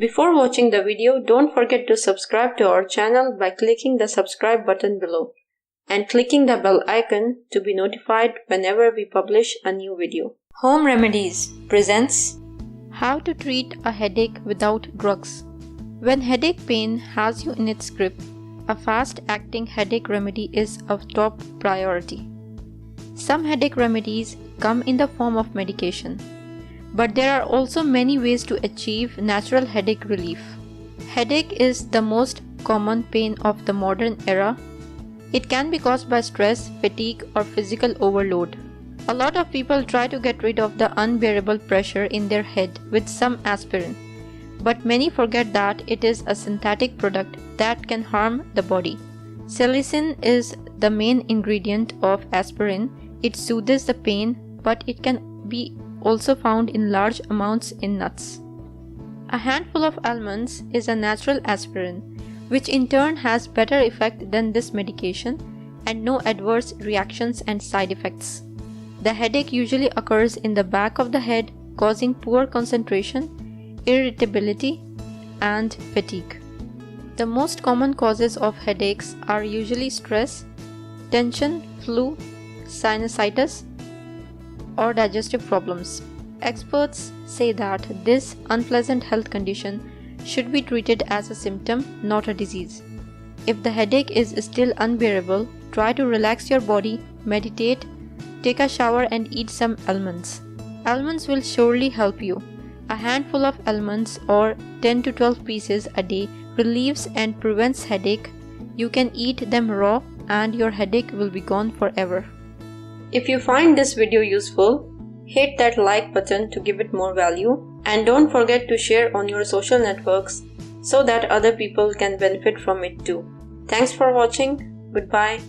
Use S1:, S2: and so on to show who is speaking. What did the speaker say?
S1: Before watching the video, don't forget to subscribe to our channel by clicking the subscribe button below and clicking the bell icon to be notified whenever we publish a new video. Home Remedies presents How to Treat a Headache Without Drugs. When headache pain has you in its grip, a fast-acting headache remedy is of top priority. Some headache remedies come in the form of medication, but there are also many ways to achieve natural headache relief. Headache is the most common pain of the modern era. It can be caused by stress, fatigue, or physical overload. A lot of people try to get rid of the unbearable pressure in their head with some aspirin, but many forget that it is a synthetic product that can harm the body. Salicin is the main ingredient of aspirin. It soothes the pain, but it can be also found in large amounts in nuts. A handful of almonds is a natural aspirin, which in turn has better effect than this medication and no adverse reactions and side effects. The headache usually occurs in the back of the head, causing poor concentration, irritability, and fatigue. The most common causes of headaches are usually stress, tension, flu, sinusitis, or digestive problems. Experts say that this unpleasant health condition should be treated as a symptom, not a disease. If the headache is still unbearable, try to relax your body, meditate, take a shower, and eat some almonds. Almonds will surely help you. A handful of almonds or 10 to 12 pieces a day relieves and prevents headache. You can eat them raw and your headache will be gone forever. If you find this video useful, hit that like button to give it more value, and don't forget to share on your social networks so that other people can benefit from it too. Thanks for watching. Goodbye.